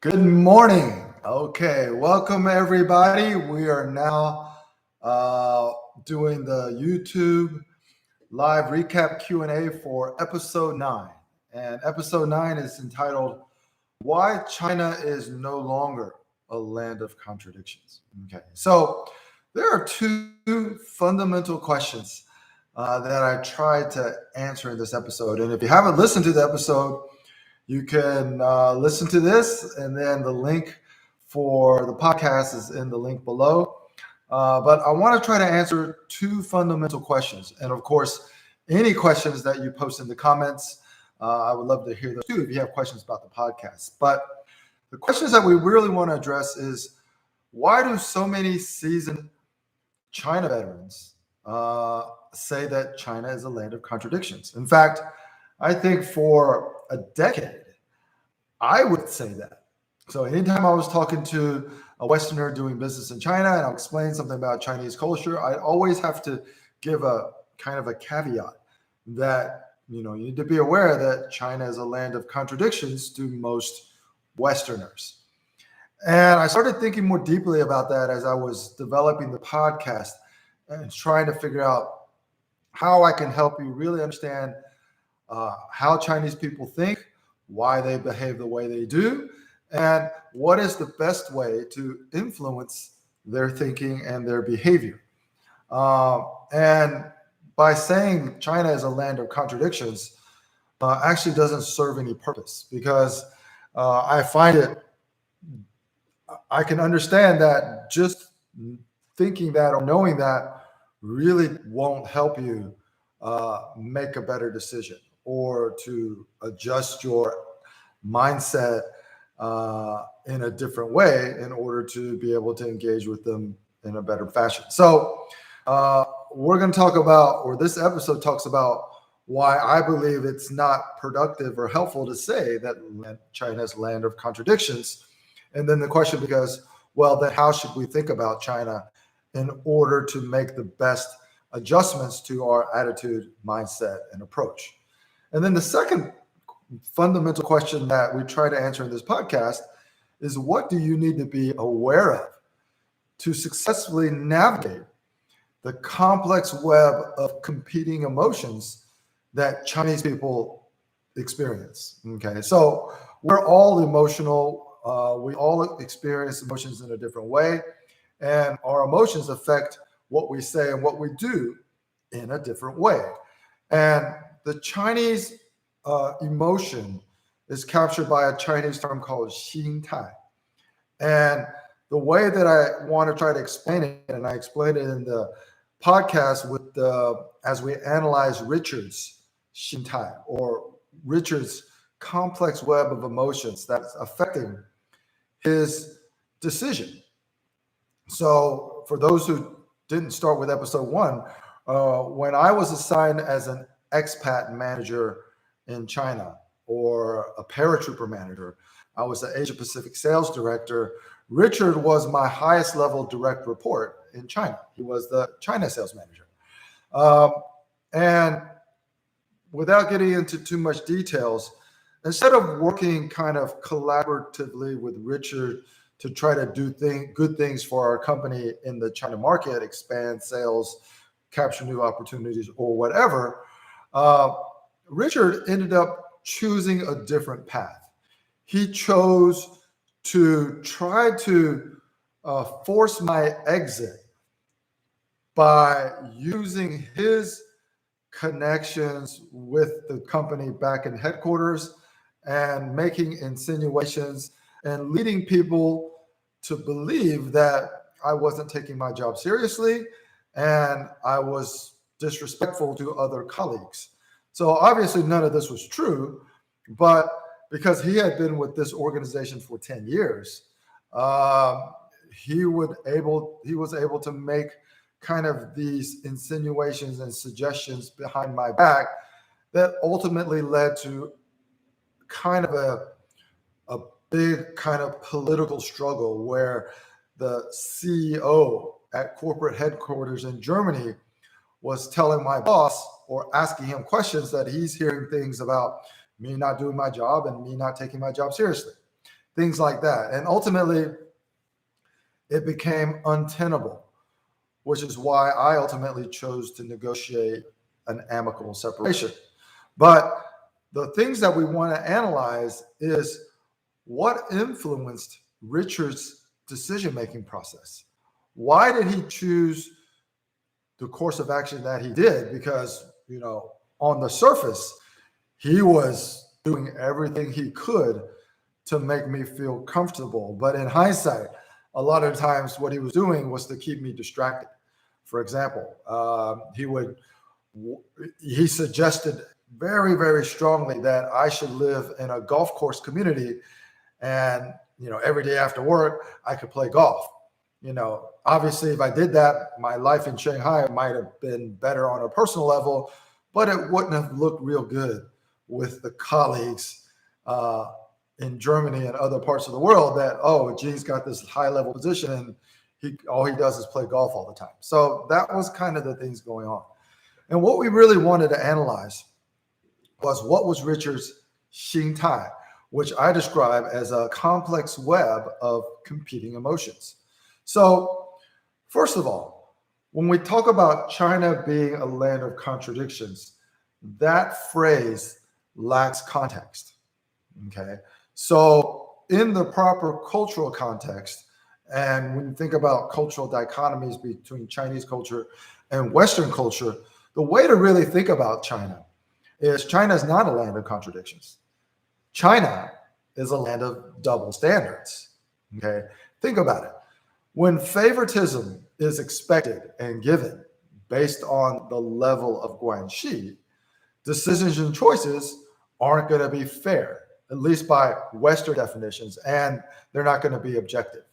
Good morning. Okay, welcome everybody. We are now doing the YouTube live recap Q&A for episode 9. And episode 9 is entitled, Why China is No Longer a Land of Contradictions. Okay, so there are two fundamental questions that I tried to answer in this episode. And if you haven't listened to the episode, you can listen to this, and then the link for the podcast is in the link below. But I want to try to answer two fundamental questions. And of course, any questions that you post in the comments, I would love to hear those too if you have questions about the podcast. But the questions that we really want to address is, why do so many seasoned China veterans say that China is a land of contradictions? In fact, I think for a decade, I would say that. So anytime I was talking to a Westerner doing business in China and I'll explain something about Chinese culture, I always have to give a kind of a caveat that, you need to be aware that China is a land of contradictions to most Westerners. And I started thinking more deeply about that as I was developing the podcast and trying to figure out how I can help you really understand how Chinese people think, why they behave the way they do, and what is the best way to influence their thinking and their behavior. And by saying China is a land of contradictions actually doesn't serve any purpose, because I can understand that just thinking that or knowing that really won't help you make a better decision or to adjust your mindset in a different way in order to be able to engage with them in a better fashion. So we're going to talk about, or this episode talks about, why I believe it's not productive or helpful to say that China is a land of contradictions. And then the question becomes, well, then how should we think about China in order to make the best adjustments to our attitude, mindset, and approach? And then the second fundamental question that we try to answer in this podcast is, what do you need to be aware of to successfully navigate the complex web of competing emotions that Chinese people experience? Okay, so we're all emotional. We all experience emotions in a different way, and our emotions affect what we say and what we do in a different way. And the Chinese emotion is captured by a Chinese term called xīntài. And the way that I want to try to explain it, and I explained it in the podcast as we analyze Richard's xīntài, or Richard's complex web of emotions that's affecting his decision. So for those who didn't start with episode 1, when I was assigned as an expat manager in China, or a paratrooper manager, I was the Asia Pacific sales director. Richard was my highest level direct report in China. He was the China sales manager. And without getting into too much details, instead of working kind of collaboratively with Richard to try to do good things for our company in the China market, expand sales, capture new opportunities, or whatever, Richard ended up choosing a different path. He chose to try to force my exit by using his connections with the company back in headquarters and making insinuations and leading people to believe that I wasn't taking my job seriously and I was disrespectful to other colleagues. So obviously none of this was true, but because he had been with this organization for 10 years, he was able to make kind of these insinuations and suggestions behind my back that ultimately led to kind of a big kind of political struggle where the CEO at corporate headquarters in Germany was telling my boss, or asking him questions, that he's hearing things about me not doing my job and me not taking my job seriously. things like that. And ultimately, it became untenable, which is why I ultimately chose to negotiate an amicable separation. But the things that we want to analyze is what influenced Richard's decision-making process. Why did he choose the course of action that he did? Because, on the surface, he was doing everything he could to make me feel comfortable. But in hindsight, a lot of times what he was doing was to keep me distracted. For example, he suggested very, very strongly that I should live in a golf course community, and every day after work I could play golf. Obviously, if I did that, my life in Shanghai might have been better on a personal level, but it wouldn't have looked real good with the colleagues in Germany and other parts of the world that, oh, Gee's got this high level position and all he does is play golf all the time. So that was kind of the things going on. And what we really wanted to analyze was what was Richard's xīntài, which I describe as a complex web of competing emotions. So first of all, when we talk about China being a land of contradictions, that phrase lacks context. Okay. So in the proper cultural context, and when you think about cultural dichotomies between Chinese culture and Western culture, the way to really think about China is China is not a land of contradictions. China is a land of double standards. Okay. Think about it. When favoritism is expected and given based on the level of guanxi, decisions and choices aren't going to be fair, at least by Western definitions, and they're not going to be objective.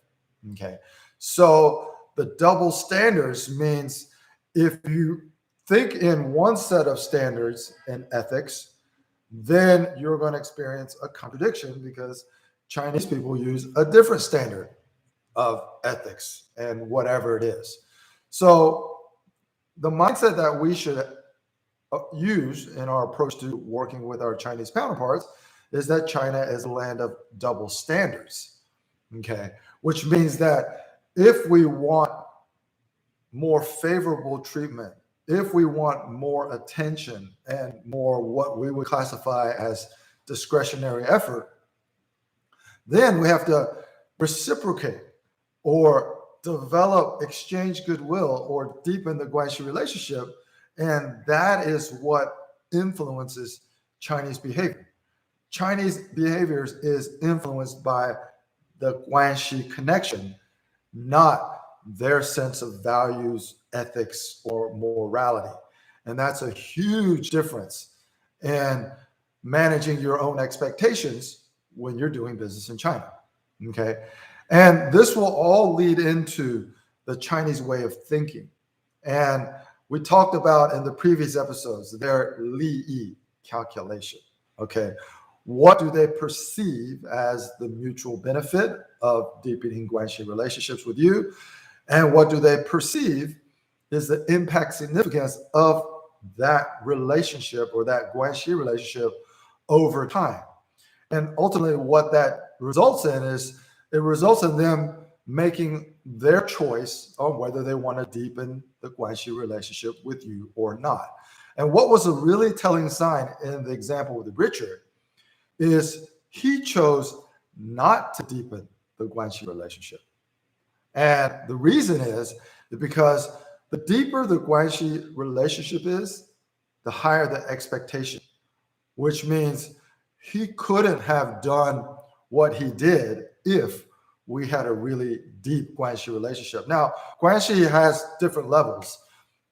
Okay. So the double standards means if you think in one set of standards and ethics, then you're going to experience a contradiction because Chinese people use a different standard of ethics and whatever it is. So the mindset that we should use in our approach to working with our Chinese counterparts is that China is a land of double standards. Okay. Which means that if we want more favorable treatment, if we want more attention and more what we would classify as discretionary effort, then we have to reciprocate or develop, exchange goodwill, or deepen the guanxi relationship. And that is what influences Chinese behavior. Chinese behaviors is influenced by the guanxi connection, not their sense of values, ethics, or morality. And that's a huge difference in managing your own expectations when you're doing business in China. Okay. And this will all lead into the Chinese way of thinking. And we talked about in the previous episodes their Liyi calculation. Okay. What do they perceive as the mutual benefit of deepening guanxi relationships with you? And what do they perceive is the impact significance of that relationship or that guanxi relationship over time? And ultimately what that results in is it results in them making their choice on whether they want to deepen the guanxi relationship with you or not. And what was a really telling sign in the example with Richard is he chose not to deepen the guanxi relationship. And the reason is because the deeper the guanxi relationship is, the higher the expectation, which means he couldn't have done what he did if we had a really deep guanxi relationship. Now, guanxi has different levels,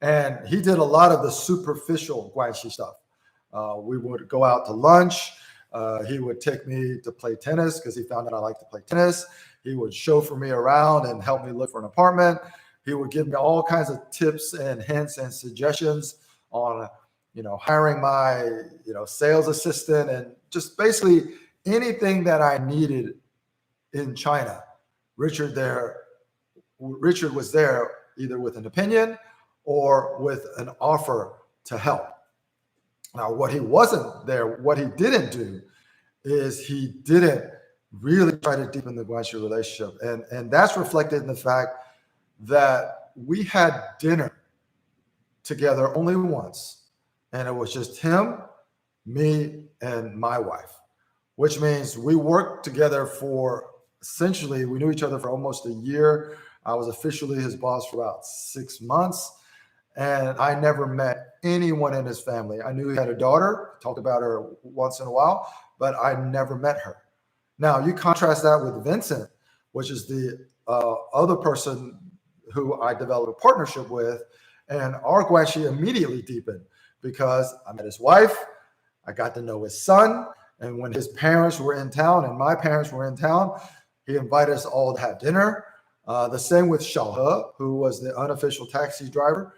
and he did a lot of the superficial guanxi stuff. We would go out to lunch. He would take me to play tennis because he found that I like to play tennis. He would chauffeur me around and help me look for an apartment. He would give me all kinds of tips and hints and suggestions on, hiring my, sales assistant and just basically anything that I needed in China. Richard was there either with an opinion or with an offer to help. Now, what he didn't do is he didn't really try to deepen the Guanxi relationship. And that's reflected in the fact that we had dinner together only once. And it was just him, me, and my wife, which means we worked together for essentially, we knew each other for almost a year. I was officially his boss for about 6 months. And I never met anyone in his family. I knew he had a daughter, talked about her once in a while, but I never met her. Now, you contrast that with Vincent, which is the other person who I developed a partnership with, and our Guanxi immediately deepened because I met his wife, I got to know his son, and when his parents were in town and my parents were in town, he invited us all to have dinner. The same with Shēnghuó, who was the unofficial taxi driver.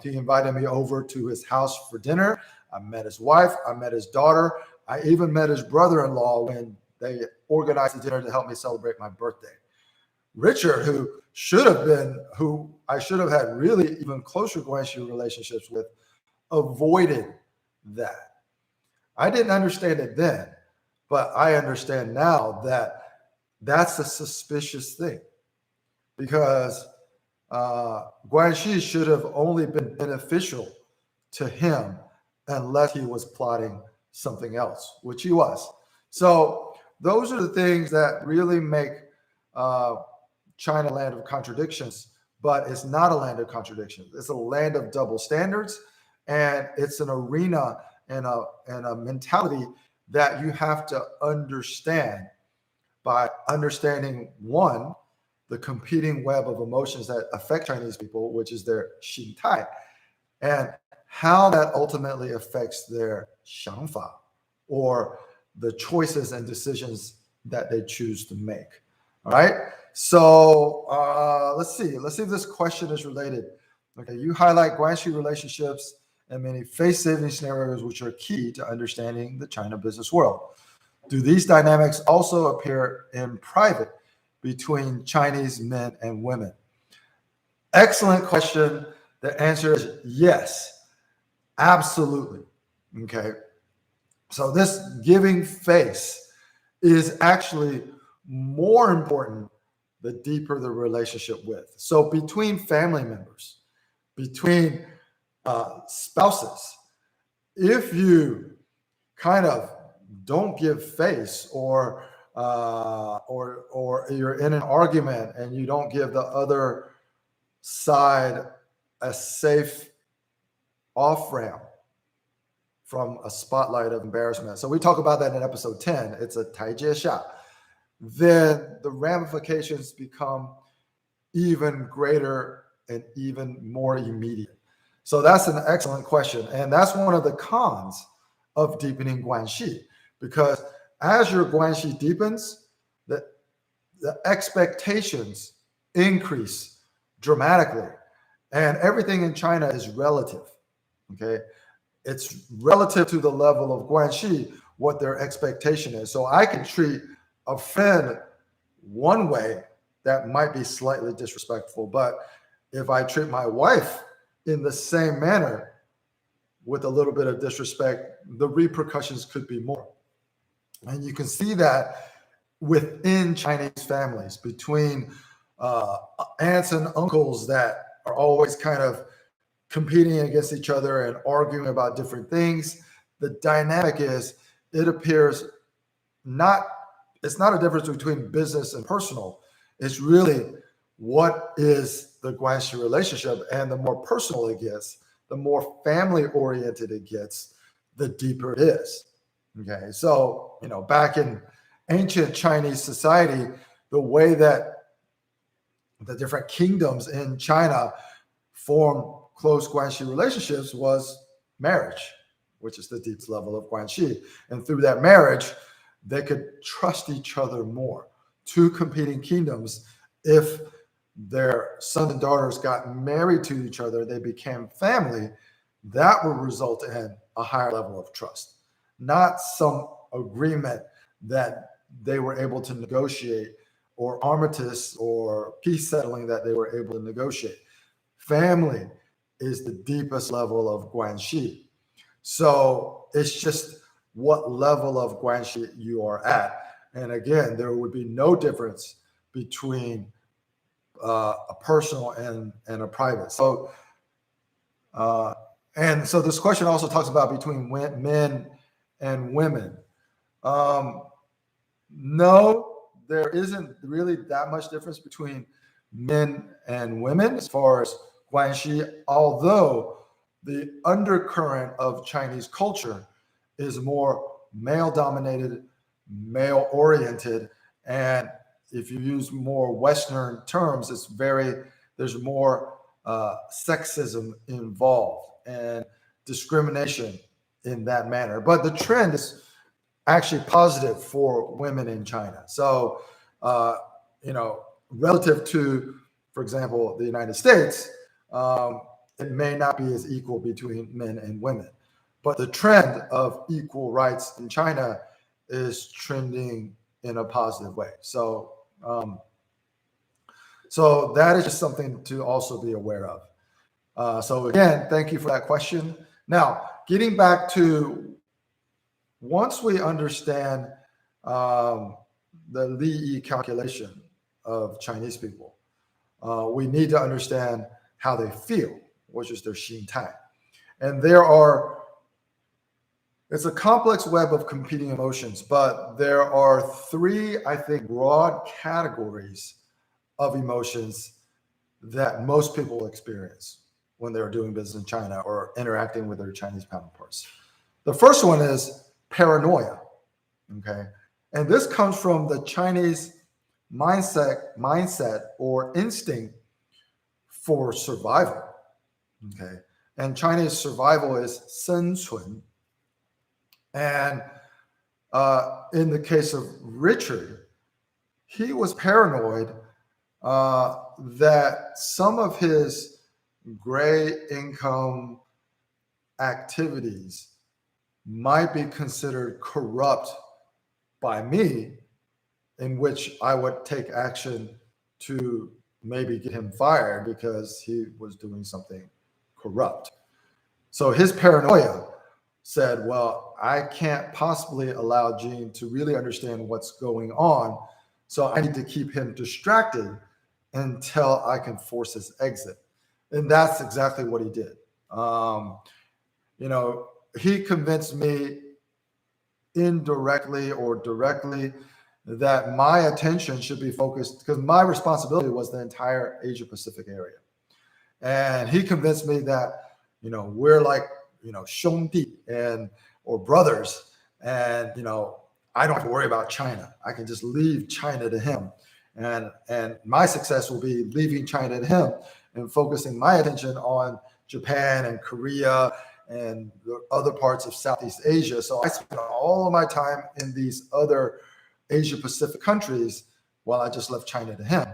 He invited me over to his house for dinner. I met his wife, I met his daughter, I even met his brother-in-law when they organized a dinner to help me celebrate my birthday. Richard, who I should have had really even closer Guanxi relationships with, avoided that. I didn't understand it then, but I understand now that that's a suspicious thing, because Guanxi should have only been beneficial to him unless he was plotting something else, which he was. So those are the things that really make China a land of contradictions, but it's not a land of contradictions. It's a land of double standards, and it's an arena and a mentality that you have to understand by understanding, one, the competing web of emotions that affect Chinese people, which is their xīntài, and how that ultimately affects their shangfa, or the choices and decisions that they choose to make. All right. So let's see if this question is related. Okay. You highlight Guanxi relationships and many face-saving scenarios, which are key to understanding the China business world. Do these dynamics also appear in private between Chinese men and women? Excellent question. The answer is yes, absolutely. Okay. So this giving face is actually more important the deeper the relationship with. So between family members, between spouses, if you kind of don't give face, or you're in an argument and you don't give the other side a safe off-ramp from a spotlight of embarrassment. So we talk about that in episode 10. It's a 台阶下. Then the ramifications become even greater and even more immediate. So that's an excellent question. And that's one of the cons of deepening Guanxi, because as your Guanxi deepens, the expectations increase dramatically. And everything in China is relative. Okay. It's relative to the level of Guanxi, what their expectation is. So I can treat a friend one way that might be slightly disrespectful, but if I treat my wife in the same manner with a little bit of disrespect, the repercussions could be more. And you can see that within Chinese families, between aunts and uncles that are always kind of competing against each other and arguing about different things. The dynamic is, it appears it's not a difference between business and personal. It's really, what is the Guanxi relationship? And the more personal it gets, the more family oriented it gets, the deeper it is. Okay. So, back in ancient Chinese society, the way that the different kingdoms in China formed close Guanxi relationships was marriage, which is the deepest level of Guanxi. And through that marriage, they could trust each other more. Two competing kingdoms, if their sons and daughters got married to each other, they became family, that would result in a higher level of trust, not some agreement that they were able to negotiate, or armistice or peace settling that they were able to negotiate. Family is the deepest level of Guanxi. So it's just what level of Guanxi you are at. And again, there would be no difference between a personal and a private. So, and so this question also talks about between men and women. No, there isn't really that much difference between men and women as far as 关系, although the undercurrent of Chinese culture is more male-dominated, male-oriented, and if you use more Western terms, there's more sexism involved and discrimination in that manner. But the trend is actually positive for women in China. So, relative to, for example, the United States, it may not be as equal between men and women. But the trend of equal rights in China is trending in a positive way. So, so that is just something to also be aware of. So again, thank you for that question. Now, getting back to, once we understand the Liyi calculation of Chinese people, we need to understand how they feel, which is their 心态. And it's a complex web of competing emotions, but there are three, I think, broad categories of emotions that most people experience when they're doing business in China or interacting with their Chinese counterparts. The first one is paranoia, okay? And this comes from the Chinese mindset or instinct for survival, okay? And Chinese survival is 生存. And in the case of Richard, he was paranoid that some of his gray income activities might be considered corrupt by me, in which I would take action to maybe get him fired because he was doing something corrupt. So his paranoia said, well, I can't possibly allow Gene to really understand what's going on, so I need to keep him distracted until I can force his exit. And that's exactly what he did. He convinced me indirectly or directly that my attention should be focused, because my responsibility was the entire Asia Pacific area. And he convinced me that, we're like, 兄弟 or brothers, and I don't have to worry about China. I can just leave China to him, and my success will be leaving China to him and focusing my attention on Japan and Korea and the other parts of Southeast Asia. So I spent all of my time in these other Asia Pacific countries while I just left China to him.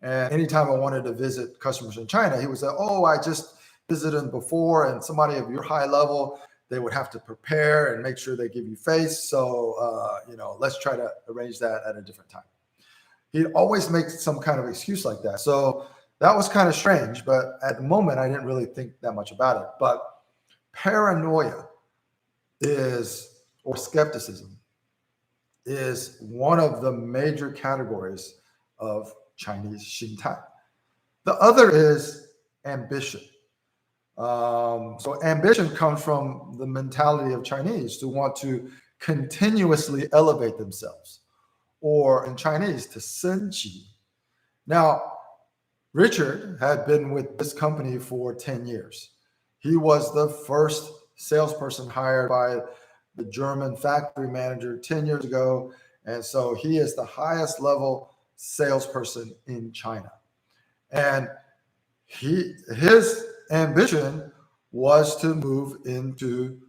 And anytime I wanted to visit customers in China, he would say, oh, I just visited them before, and somebody of your high level, they would have to prepare and make sure they give you face. So, let's try to arrange that at a different time. He'd always make some kind of excuse like that. So that was kind of strange, but at the moment, I didn't really think that much about it. But paranoia or skepticism is one of the major categories of Chinese 心态. The other is ambition. So ambition comes from the mentality of Chinese to want to continuously elevate themselves, or in Chinese, to shangji. Now, Richard had been with this company for 10 years. He was the first salesperson hired by the German factory manager 10 years ago. And so he is the highest level salesperson in China. And his ambition was to move into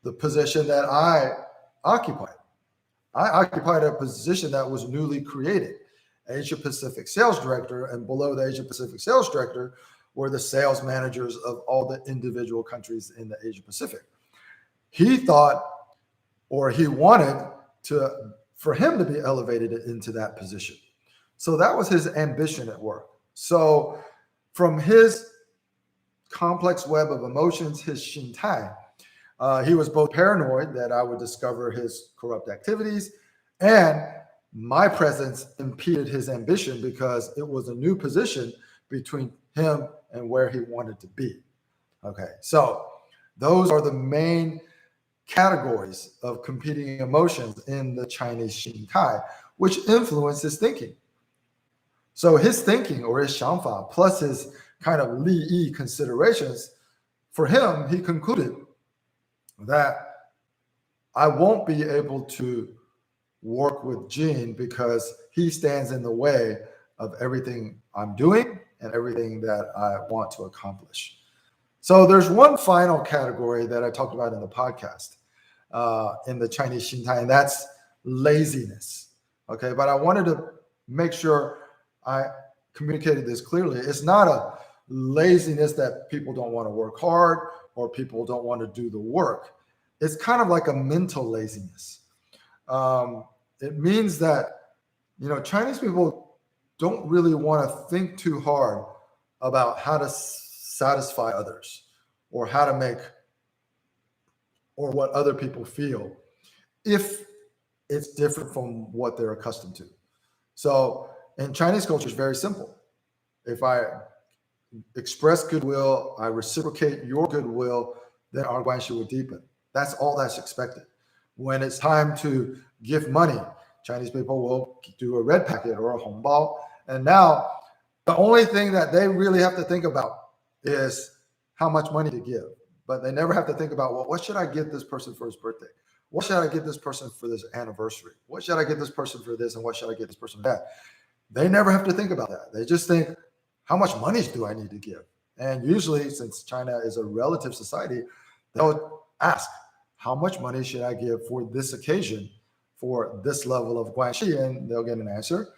the position that I occupied. I occupied a position that was newly created, Asia Pacific Sales Director, and below the Asia Pacific Sales Director were the sales managers of all the individual countries in the Asia Pacific. He thought, or he wanted for him to be elevated into that position. So that was his ambition at work. So from his complex web of emotions, his 心态, he was both paranoid that I would discover his corrupt activities, And my presence impeded his ambition because it was a new position between him and where he wanted to be. Okay, so those are the main categories of competing emotions in the Chinese xīntài, which influence his thinking. So his thinking, or his 想法, plus his kind of Liyi considerations, for him, he concluded that I won't be able to work with Jin because he stands in the way of everything I'm doing and everything that I want to accomplish. So there's one final category that I talked about in the podcast in the Chinese xīntài, and that's laziness. Okay, but I wanted to make sure I communicated this clearly. It's not a laziness that people don't want to work hard or people don't want to do the work. It's kind of like a mental laziness. It means that, Chinese people don't really want to think too hard about how to satisfy others or how to make or what other people feel if it's different from what they're accustomed to. So in Chinese culture, it's very simple. If I express goodwill, I reciprocate your goodwill, then our guanxi will deepen. That's all that's expected. When it's time to give money, Chinese people will do a red packet or a hongbao. And now the only thing that they really have to think about is how much money to give. But they never have to think about, well, what should I get this person for his birthday? What should I get this person for this anniversary? What should I get this person for this? And what should I get this person for that? They never have to think about that. They just think, how much money do I need to give? And usually, since China is a relative society, they'll ask, how much money should I give for this occasion, for this level of guanxi? And they'll get an answer.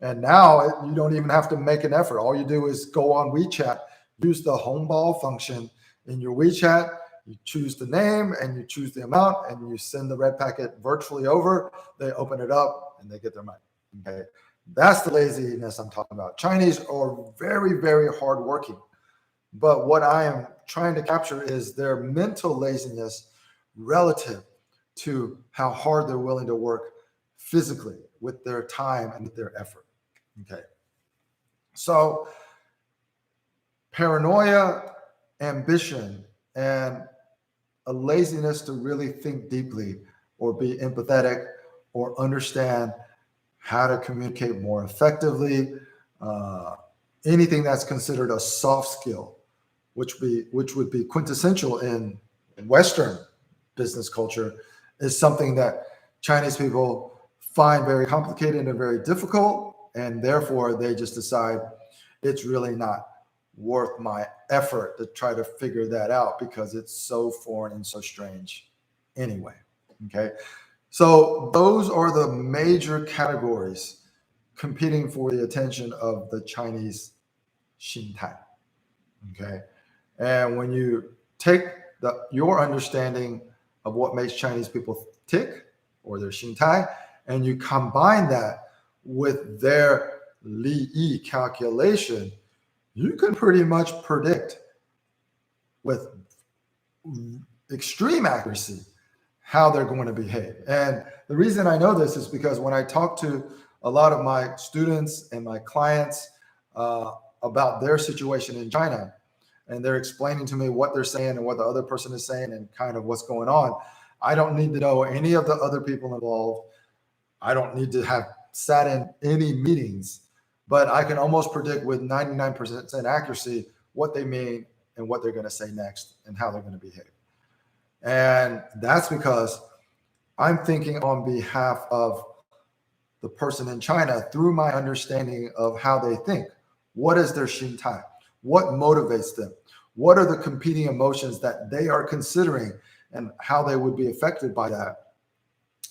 And now you don't even have to make an effort. All you do is go on WeChat, use the hongbao function in your WeChat. You choose the name and you choose the amount and you send the red packet virtually over. They open it up and they get their money. Okay, that's the laziness I'm talking about. Chinese are very, very hardworking. But what I am trying to capture is their mental laziness relative to how hard they're willing to work physically with their time and with their effort. Okay. So paranoia, ambition, and a laziness to really think deeply or be empathetic or understand how to communicate more effectively, anything that's considered a soft skill, which would be quintessential in Western business culture, is something that Chinese people find very complicated and very difficult, and therefore they just decide it's really not worth my effort to try to figure that out because it's so foreign and so strange anyway. Okay, so those are the major categories competing for the attention of the Chinese xīntài. Okay, and when you take your understanding of what makes Chinese people tick or their xīntài, and you combine that with their Liyi calculation, you can pretty much predict with extreme accuracy how they're going to behave. And the reason I know this is because when I talk to a lot of my students and my clients about their situation in China, and they're explaining to me what they're saying and what the other person is saying and kind of what's going on, I don't need to know any of the other people involved. I don't need to have sat in any meetings, but I can almost predict with 99% accuracy what they mean and what they're going to say next and how they're going to behave. And that's because I'm thinking on behalf of the person in China through my understanding of how they think. What is their xīntài? What motivates them? What are the competing emotions that they are considering and how they would be affected by that?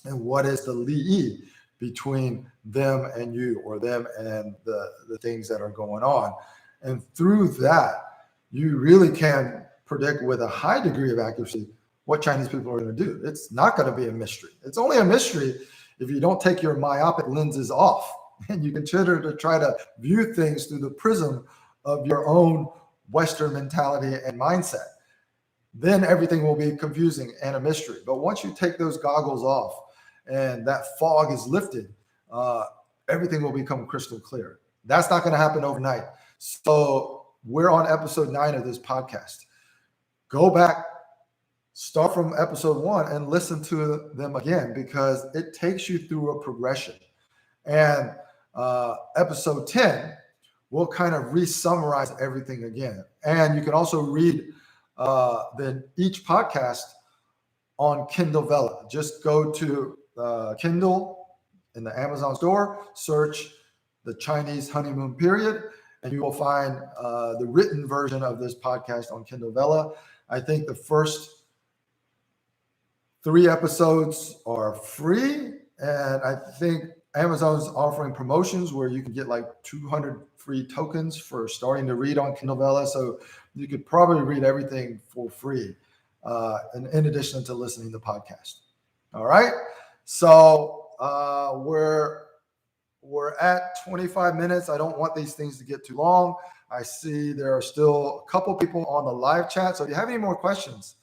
And what is the Liyi between them and you, or them and the things that are going on? And through that, you really can predict with a high degree of accuracy what Chinese people are going to do. It's not going to be a mystery. It's only a mystery if you don't take your myopic lenses off and you consider to try to view things through the prism of your own Western mentality and mindset. Then everything will be confusing and a mystery. But once you take those goggles off and that fog is lifted, everything will become crystal clear. That's not going to happen overnight. So we're on episode 9 of this podcast. Go back, start from episode 1 and listen to them again, because it takes you through a progression. And episode 10 will kind of re-summarize everything again. And you can also read then each podcast on Kindle Vella. Just go to Kindle in the Amazon store, search the Chinese honeymoon period, and you will find the written version of this podcast on Kindle Vella. I think the first 3 episodes are free, and I think Amazon's offering promotions where you can get like 200 free tokens for starting to read on Kindle Vella. So you could probably read everything for free, in addition to listening to the podcast. All right. So we're at 25 minutes. I don't want these things to get too long. I see there are still a couple people on the live chat. So if you have any more questions,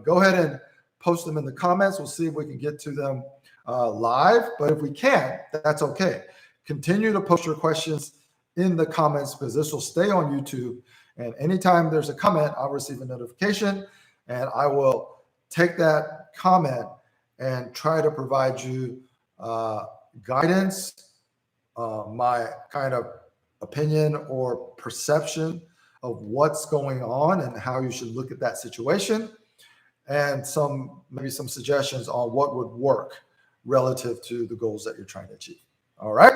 go ahead and post them in the comments. We'll see if we can get to them live. But if we can't, that's okay. Continue to post your questions in the comments, because this will stay on YouTube. And anytime there's a comment, I'll receive a notification, and I will take that comment and try to provide you guidance, my kind of opinion or perception of what's going on and how you should look at that situation, and maybe some suggestions on what would work relative to the goals that you're trying to achieve. All right.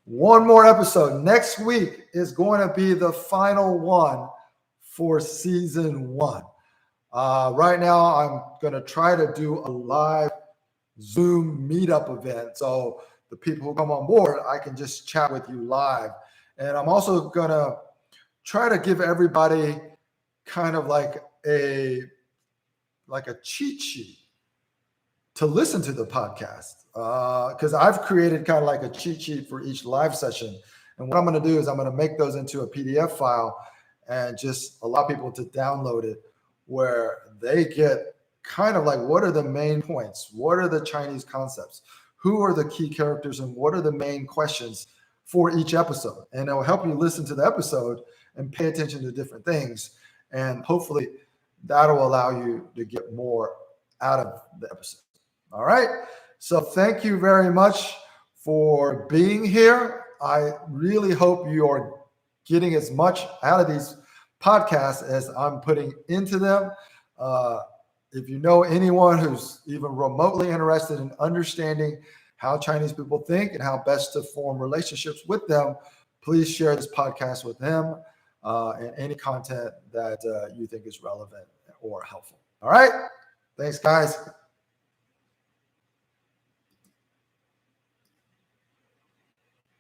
One more episode. Next week is going to be the final one for season 1. Right now, I'm going to try to do a live Zoom meetup event. So the people who come on board, I can just chat with you live. And I'm also going to try to give everybody kind of like a cheat sheet to listen to the podcast, because I've created kind of like a cheat sheet for each live session. And what I'm going to do is I'm going to make those into a PDF file and just allow people to download it, where they get kind of like, what are the main points? What are the Chinese concepts? Who are the key characters? And what are the main questions for each episode? And it will help you listen to the episode and pay attention to different things. And hopefully that'll allow you to get more out of the episode. All right. So thank you very much for being here. I really hope you are getting as much out of these podcasts as I'm putting into them. If you know anyone who's even remotely interested in understanding how Chinese people think and how best to form relationships with them, please share this podcast with them, and any content that you think is relevant or helpful. All right. Thanks, guys.